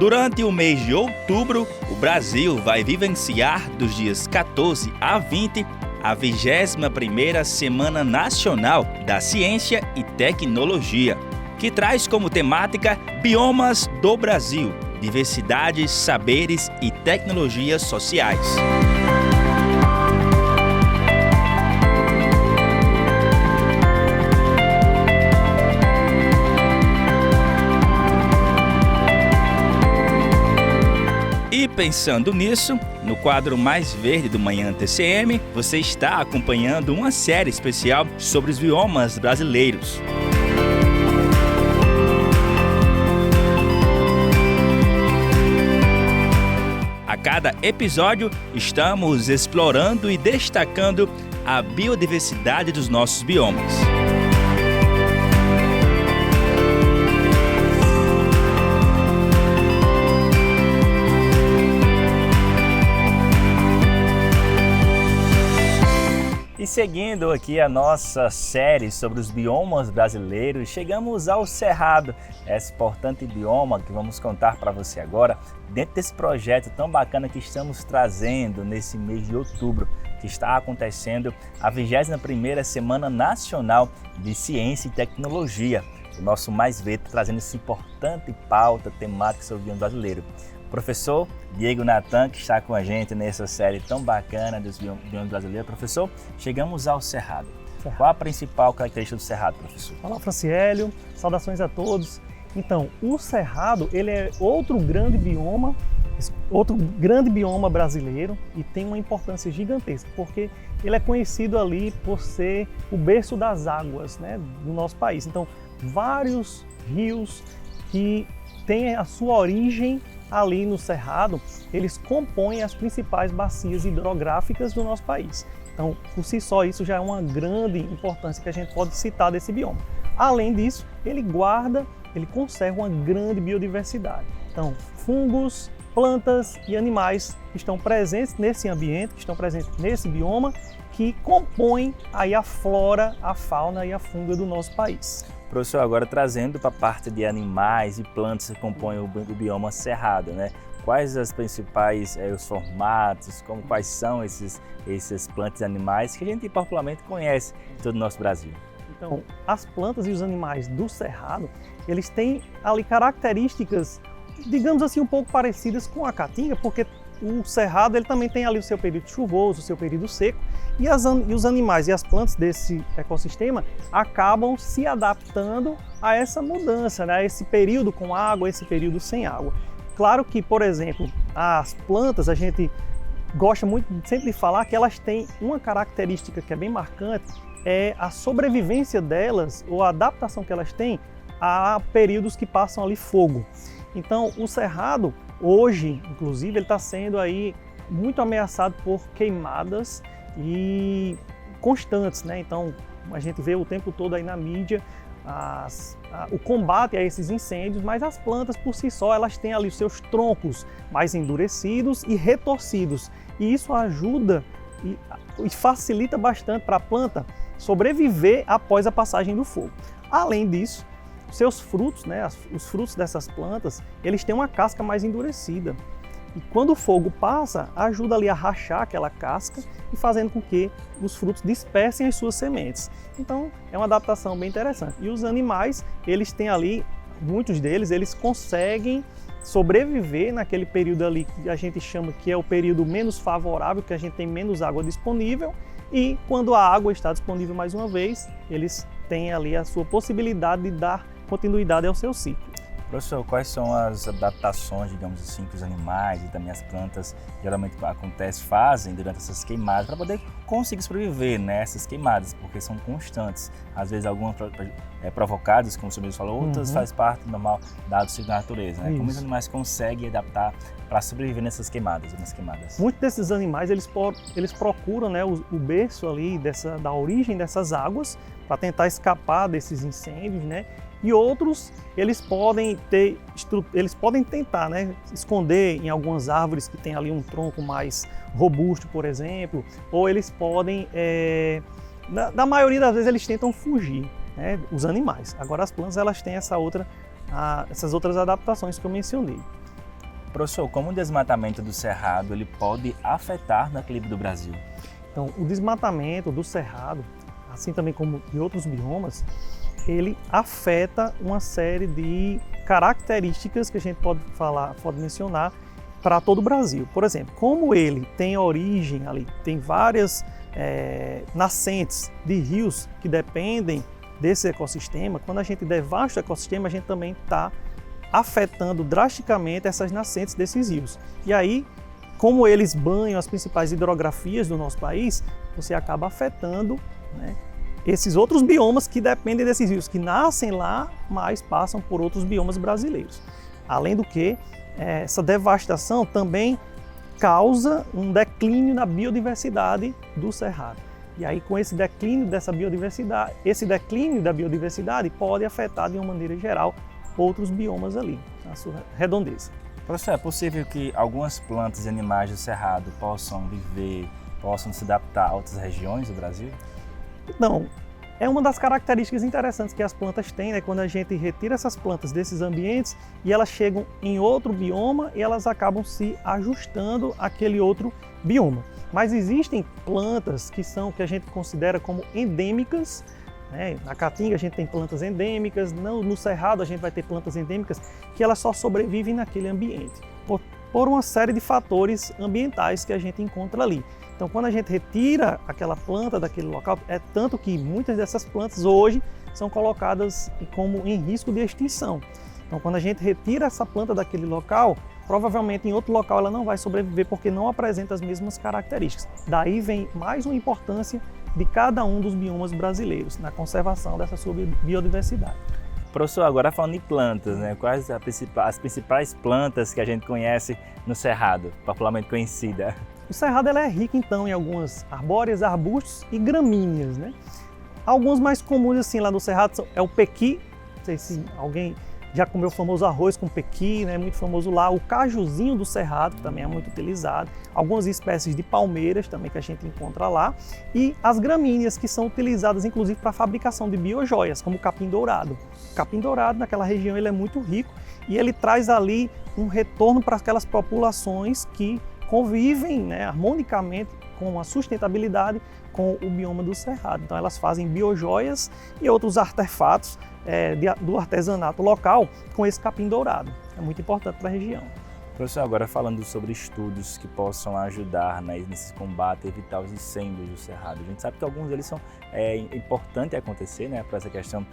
Durante o mês de outubro, o Brasil vai vivenciar dos dias 14 a 20 a 21ª Semana Nacional da Ciência e Tecnologia, que traz como temática Biomas do Brasil, diversidades, saberes e tecnologias sociais. E pensando nisso, no quadro Mais Verde do Manhã TCM, você está acompanhando uma série especial sobre os biomas brasileiros. A cada episódio, estamos explorando e destacando a biodiversidade dos nossos biomas. E seguindo aqui a nossa série sobre os biomas brasileiros, chegamos ao Cerrado, esse importante bioma que vamos contar para você agora, dentro desse projeto tão bacana que estamos trazendo nesse mês de outubro, que está acontecendo a 21ª Semana Nacional de Ciência e Tecnologia. O nosso Mais Verde trazendo essa importante pauta temática sobre o bioma brasileiro. Professor Diego Natan, que está com a gente nessa série tão bacana dos biomas brasileiros. Professor, chegamos ao Cerrado. Qual a principal característica do Cerrado, professor? Olá, Franciélio. Saudações a todos. Então, o Cerrado, ele é outro grande bioma brasileiro e tem uma importância gigantesca, porque ele é conhecido ali por ser o berço das águas, né, do nosso país. Então, vários rios que têm a sua origem ali no Cerrado, eles compõem as principais bacias hidrográficas do nosso país. Então, por si só, isso já é uma grande importância que a gente pode citar desse bioma. Além disso, ele conserva uma grande biodiversidade. Então, fungos, plantas e animais que estão presentes nesse ambiente, que estão presentes nesse bioma, que compõem aí a flora, a fauna e a funga do nosso país. Professor, agora trazendo para a parte de animais e plantas que compõem o bioma Cerrado, né? Quais as principais os formatos, quais são essas plantas e animais que a gente popularmente conhece em todo o nosso Brasil? Então, as plantas e os animais do Cerrado, eles têm ali características, digamos assim, um pouco parecidas com a caatinga, porque o Cerrado ele também tem ali o seu período chuvoso, o seu período seco, e os animais e as plantas desse ecossistema acabam se adaptando a essa mudança, né? A esse período com água, esse período sem água. Claro que, por exemplo, as plantas, a gente gosta muito sempre de falar que elas têm uma característica que é bem marcante, é a sobrevivência delas, ou a adaptação que elas têm a períodos que passam ali fogo. Então, o Cerrado, hoje, inclusive, ele está sendo aí muito ameaçado por queimadas e constantes, né? Então, a gente vê o tempo todo aí na mídia o combate a esses incêndios, mas as plantas por si só, elas têm ali os seus troncos mais endurecidos e retorcidos. E isso ajuda e facilita bastante para a planta sobreviver após a passagem do fogo. Além disso, seus frutos, né, os frutos dessas plantas, eles têm uma casca mais endurecida. E quando o fogo passa, ajuda ali a rachar aquela casca e fazendo com que os frutos dispersem as suas sementes. Então, é uma adaptação bem interessante. E os animais, eles têm ali, muitos deles, eles conseguem sobreviver naquele período ali que a gente chama que é o período menos favorável, que a gente tem menos água disponível, e quando a água está disponível mais uma vez, eles têm ali a sua possibilidade de dar continuidade ao seu ciclo. Professor, quais são as adaptações, digamos assim, que os animais e também as plantas geralmente fazem durante essas queimadas para poder conseguir sobreviver nessas queimadas, porque são constantes. Às vezes algumas provocadas, como o senhor mesmo falou, outras faz parte normal da natureza, né? Como os animais conseguem adaptar para sobreviver nessas queimadas? Muitos desses animais, eles procuram, né, o berço ali da origem dessas águas para tentar escapar desses incêndios, né? E outros, eles podem tentar, né, esconder em algumas árvores que tem ali um tronco mais robusto, por exemplo, ou eles podem, na maioria das vezes, eles tentam fugir, né, os animais. Agora as plantas, elas têm essas outras adaptações que eu mencionei. Professor, como o desmatamento do cerrado ele pode afetar no equilíbrio do Brasil? Então, o desmatamento do cerrado, assim também como de outros biomas, ele afeta uma série de características que a gente pode mencionar para todo o Brasil. Por exemplo, como ele tem origem ali, tem várias nascentes de rios que dependem desse ecossistema, quando a gente devasta o ecossistema, a gente também está afetando drasticamente essas nascentes desses rios. E aí, como eles banham as principais hidrografias do nosso país, você acaba afetando, né, esses outros biomas que dependem desses rios, que nascem lá, mas passam por outros biomas brasileiros. Além do que, essa devastação também causa um declínio na biodiversidade do cerrado. E aí, com esse declínio dessa biodiversidade, esse declínio da biodiversidade pode afetar, de uma maneira geral, outros biomas ali, na sua redondeza. Professor, é possível que algumas plantas e animais do cerrado possam viver, possam se adaptar a outras regiões do Brasil? Então, é uma das características interessantes que as plantas têm, né? Quando a gente retira essas plantas desses ambientes e elas chegam em outro bioma e elas acabam se ajustando àquele outro bioma. Mas existem plantas que a gente considera como endêmicas, né? Na Caatinga a gente tem plantas endêmicas, no Cerrado a gente vai ter plantas endêmicas que elas só sobrevivem naquele ambiente, por uma série de fatores ambientais que a gente encontra ali. Então, quando a gente retira aquela planta daquele local, é tanto que muitas dessas plantas hoje são colocadas como em risco de extinção. Então, quando a gente retira essa planta daquele local, provavelmente em outro local ela não vai sobreviver porque não apresenta as mesmas características. Daí vem mais uma importância de cada um dos biomas brasileiros na conservação dessa sua biodiversidade. Professor, agora falando em plantas, né? Quais as principais plantas que a gente conhece no Cerrado, popularmente conhecida? O Cerrado é rico, então, em algumas arbóreas, arbustos e gramíneas, né? Alguns mais comuns, assim, lá no Cerrado é o pequi. Não sei se alguém já comeu o famoso arroz com pequi, né? Muito famoso lá. O cajuzinho do Cerrado, que também é muito utilizado. Algumas espécies de palmeiras também que a gente encontra lá. E as gramíneas, que são utilizadas, inclusive, para a fabricação de biojoias, como o capim-dourado. O capim-dourado, naquela região, ele é muito rico e ele traz ali um retorno para aquelas populações que convivem, né, harmonicamente com a sustentabilidade com o bioma do Cerrado. Então elas fazem biojoias e outros artefatos do artesanato local com esse capim dourado. É muito importante para a região. Professor, agora falando sobre estudos que possam ajudar, né, nesse combate, evitar os incêndios do Cerrado. A gente sabe que alguns deles são importantes acontecer, né, para essa questão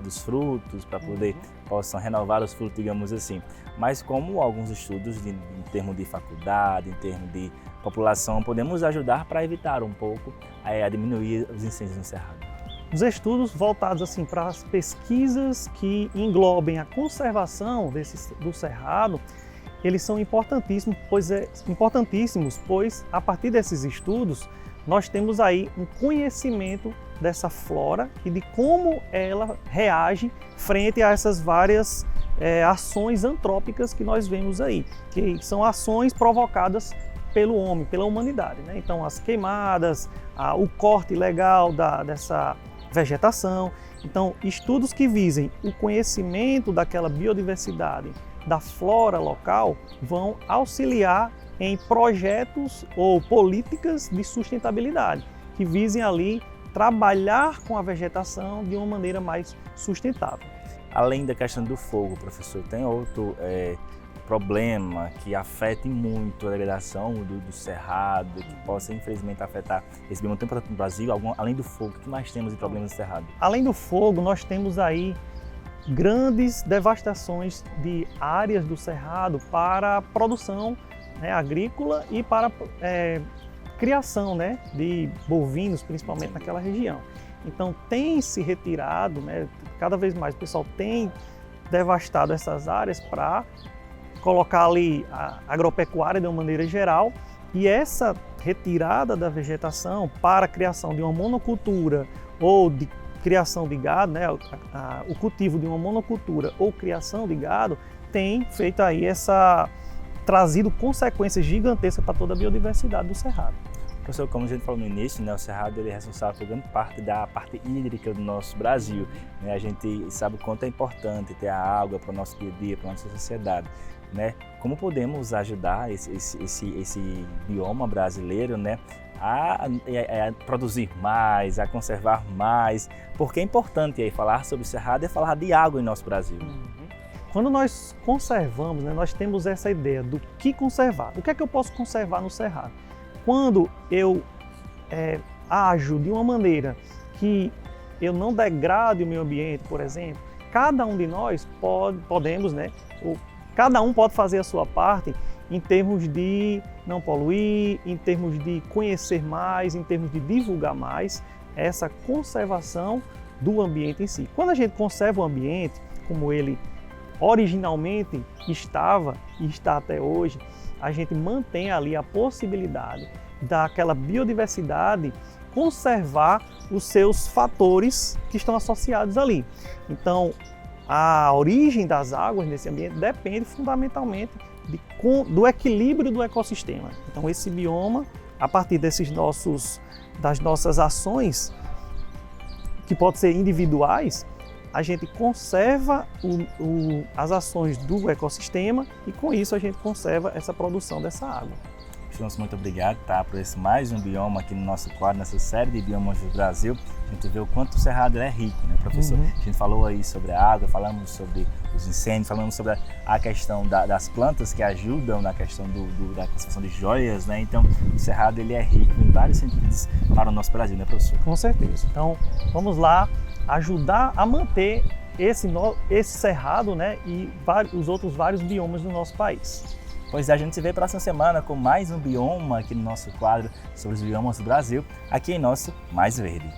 dos frutos, para poder possam renovar os frutos, digamos assim. Mas como alguns estudos em termos de faculdade, em termos de população, podemos ajudar para evitar um pouco, a diminuir os incêndios no Cerrado? Os estudos voltados assim para as pesquisas que englobem a conservação do Cerrado, eles são importantíssimos, pois a partir desses estudos nós temos aí um conhecimento dessa flora e de como ela reage frente a essas várias ações antrópicas que nós vemos aí, que são ações provocadas pelo homem, pela humanidade, né? Então as queimadas, o corte ilegal dessa vegetação. Então, estudos que visem o conhecimento daquela biodiversidade, da flora local, vão auxiliar em projetos ou políticas de sustentabilidade, que visem ali trabalhar com a vegetação de uma maneira mais sustentável. Além da questão do fogo, professor, tem outro problema que afete muito a degradação do cerrado, que possa infelizmente afetar esse bioma tão importante no Brasil, além do fogo, o que mais temos de problemas no cerrado? Além do fogo, nós temos aí grandes devastações de áreas do cerrado para a produção, né, agrícola e para criação, né, de bovinos, principalmente naquela região. Então tem se retirado, né, cada vez mais o pessoal tem devastado essas áreas para colocar ali a agropecuária de uma maneira geral, e essa retirada da vegetação para a criação de uma monocultura ou de criação de gado, né, o cultivo de uma monocultura ou criação de gado tem feito aí trazido consequências gigantescas para toda a biodiversidade do Cerrado. Professor, como a gente falou no início, né, o Cerrado ele é responsável por grande parte da parte hídrica do nosso Brasil. Né? A gente sabe o quanto é importante ter a água para o nosso dia a dia, para a nossa sociedade. né? Como podemos ajudar esse bioma brasileiro, né? A produzir mais, a conservar mais, porque é importante aí falar sobre o Cerrado e falar de água em nosso Brasil. Quando nós conservamos, né, nós temos essa ideia do que conservar. O que é que eu posso conservar no Cerrado? Quando eu ajo de uma maneira que eu não degrade o meio ambiente, por exemplo, cada um de nós podemos, né, cada um pode fazer a sua parte em termos de não poluir, em termos de conhecer mais, em termos de divulgar mais essa conservação do ambiente em si. Quando a gente conserva o ambiente como ele originalmente estava e está até hoje, a gente mantém ali a possibilidade daquela biodiversidade conservar os seus fatores que estão associados ali. Então, a origem das águas nesse ambiente depende fundamentalmente do equilíbrio do ecossistema. Então, esse bioma, a partir das nossas ações, que podem ser individuais, a gente conserva as ações do ecossistema e, com isso, a gente conserva essa produção dessa água. Muito obrigado, tá, por esse mais um bioma aqui no nosso quadro, nessa série de biomas do Brasil. A gente vê o quanto o Cerrado é rico, né, professor? A gente falou aí sobre a água, falamos sobre os incêndios, falamos sobre a questão das plantas que ajudam na questão da conservação de joias, né? Então, o Cerrado ele é rico em vários sentidos para o nosso Brasil, né, professor? Com certeza. Então, vamos lá ajudar a manter esse Cerrado, né, e os outros vários biomas do nosso país. Pois é, a gente se vê próxima semana com mais um bioma aqui no nosso quadro sobre os biomas do Brasil, aqui em nosso Mais Verde.